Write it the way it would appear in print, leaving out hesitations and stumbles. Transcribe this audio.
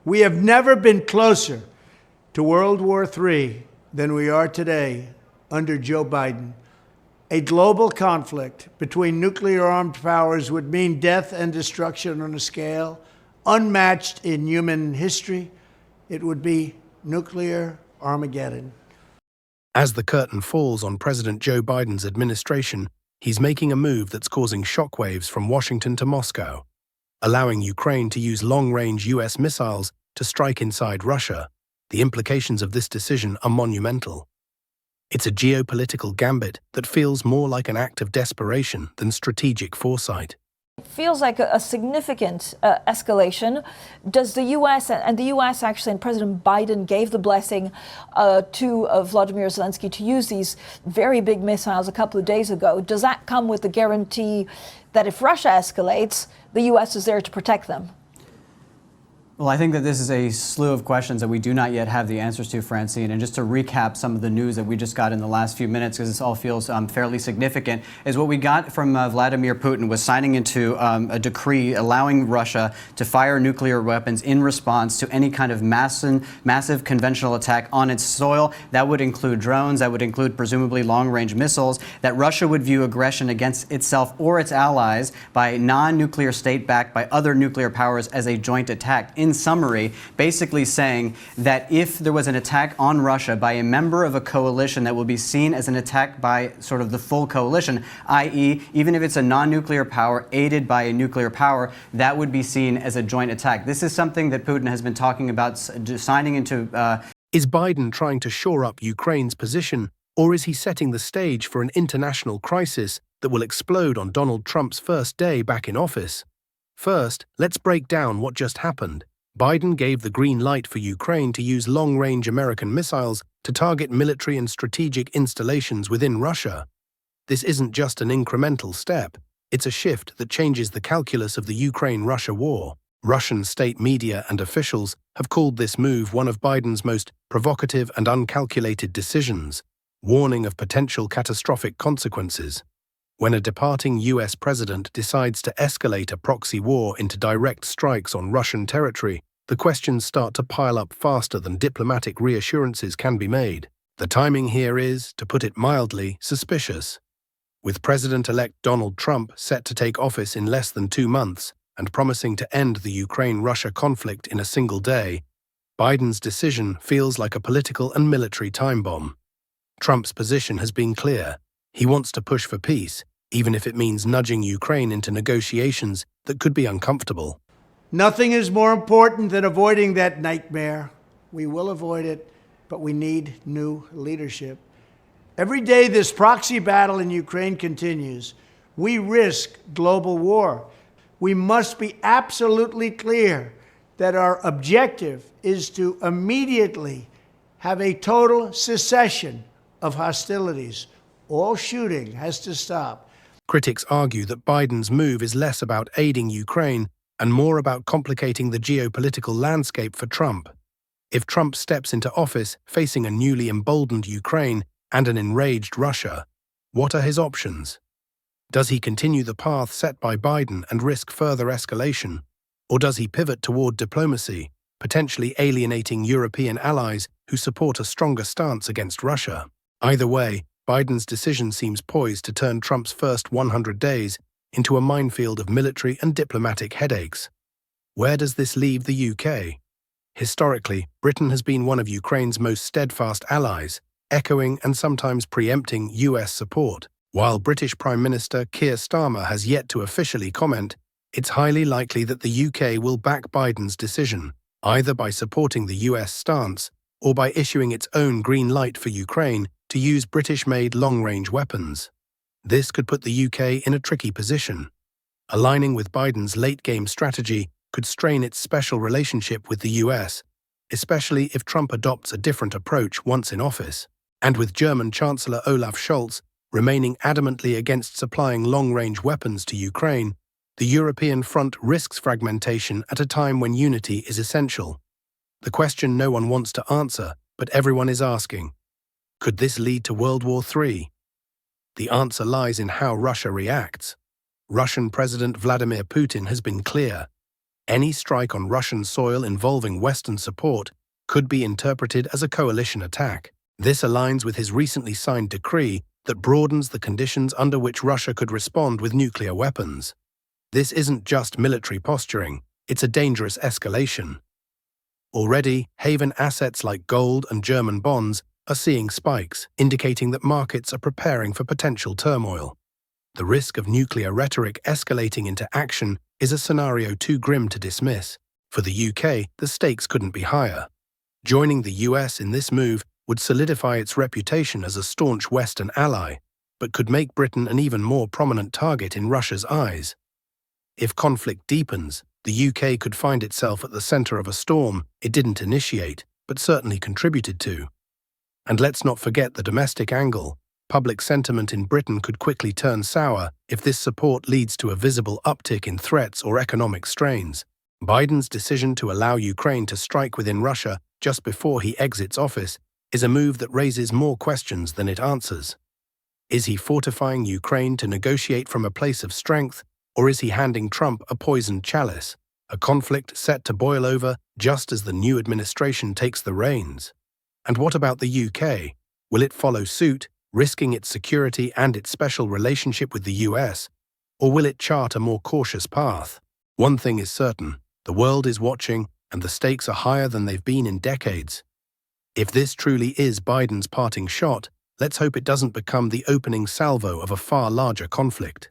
We have never been closer to World War III than we are today under Joe Biden. A global conflict between nuclear-armed powers would mean death and destruction on a scale unmatched in human history. It would be nuclear Armageddon. As the curtain falls on President Joe Biden's administration, he's making a move that's causing shockwaves from Washington to Moscow, allowing Ukraine to use long-range US missiles to strike inside Russia. The implications of this decision are monumental. It's a geopolitical gambit that feels more like an act of desperation than strategic foresight. It feels like a significant escalation. Does the U.S. and the U.S. actually, and President Biden gave the blessing to Vladimir Zelensky to use these very big missiles a couple of days ago. Does that come with the guarantee that if Russia escalates, the U.S. is there to protect them? Well, I think that this is a slew of questions that we do not yet have the answers to, Francine. And just to recap some of the news that we just got in the last few minutes, because this all feels fairly significant, is what we got from Vladimir Putin was signing into a decree allowing Russia to fire nuclear weapons in response to any kind of massive conventional attack on its soil. That would include drones, that would include presumably long-range missiles, that Russia would view aggression against itself or its allies by non-nuclear state backed by other nuclear powers as a joint attack. In summary, basically saying that if there was an attack on Russia by a member of a coalition, that will be seen as an attack by sort of the full coalition, i.e., even if it's a non-nuclear power aided by a nuclear power, that would be seen as a joint attack. This is something that Putin has been talking about signing into. Is Biden trying to shore up Ukraine's position, or is he setting the stage for an international crisis that will explode on Donald Trump's first day back in office? First, let's break down what just happened. Biden gave the green light for Ukraine to use long-range American missiles to target military and strategic installations within Russia. This isn't just an incremental step, it's a shift that changes the calculus of the Ukraine-Russia war. Russian state media and officials have called this move one of Biden's most provocative and uncalculated decisions, warning of potential catastrophic consequences. When a departing US president decides to escalate a proxy war into direct strikes on Russian territory, the questions start to pile up faster than diplomatic reassurances can be made. The timing here is, to put it mildly, suspicious. With President-elect Donald Trump set to take office in less than 2 months and promising to end the Ukraine-Russia conflict in a single day, Biden's decision feels like a political and military time bomb. Trump's position has been clear. He wants to push for peace, even if it means nudging Ukraine into negotiations that could be uncomfortable. Nothing is more important than avoiding that nightmare. We will avoid it, but we need new leadership. Every day this proxy battle in Ukraine continues, we risk global war. We must be absolutely clear that our objective is to immediately have a total cessation of hostilities. All shooting has to stop. Critics argue that Biden's move is less about aiding Ukraine and more about complicating the geopolitical landscape for Trump. If Trump steps into office facing a newly emboldened Ukraine and an enraged Russia, what are his options? Does he continue the path set by Biden and risk further escalation? Or does he pivot toward diplomacy, potentially alienating European allies who support a stronger stance against Russia? Either way, Biden's decision seems poised to turn Trump's first 100 days into a minefield of military and diplomatic headaches. Where does this leave the UK? Historically, Britain has been one of Ukraine's most steadfast allies, echoing and sometimes preempting US support. While British Prime Minister Keir Starmer has yet to officially comment, it's highly likely that the UK will back Biden's decision, either by supporting the US stance or by issuing its own green light for Ukraine to use British-made long-range weapons. This could put the UK in a tricky position. Aligning with Biden's late-game strategy could strain its special relationship with the US, especially if Trump adopts a different approach once in office. And with German Chancellor Olaf Scholz remaining adamantly against supplying long-range weapons to Ukraine, the European front risks fragmentation at a time when unity is essential. The question no one wants to answer, but everyone is asking: could this lead to World War III? The answer lies in how Russia reacts. Russian President Vladimir Putin has been clear. Any strike on Russian soil involving Western support could be interpreted as a coalition attack. This aligns with his recently signed decree that broadens the conditions under which Russia could respond with nuclear weapons. This isn't just military posturing, it's a dangerous escalation. Already, haven assets like gold and German bonds are seeing spikes, indicating that markets are preparing for potential turmoil. The risk of nuclear rhetoric escalating into action is a scenario too grim to dismiss. For the UK, the stakes couldn't be higher. Joining the US in this move would solidify its reputation as a staunch Western ally, but could make Britain an even more prominent target in Russia's eyes. If conflict deepens, the UK could find itself at the center of a storm it didn't initiate, but certainly contributed to. And let's not forget the domestic angle. Public sentiment in Britain could quickly turn sour if this support leads to a visible uptick in threats or economic strains. Biden's decision to allow Ukraine to strike within Russia just before he exits office is a move that raises more questions than it answers. Is he fortifying Ukraine to negotiate from a place of strength, or is he handing Trump a poisoned chalice, a conflict set to boil over just as the new administration takes the reins? And what about the UK? Will it follow suit, risking its security and its special relationship with the US, or will it chart a more cautious path? One thing is certain, the world is watching and the stakes are higher than they've been in decades. If this truly is Biden's parting shot, let's hope it doesn't become the opening salvo of a far larger conflict.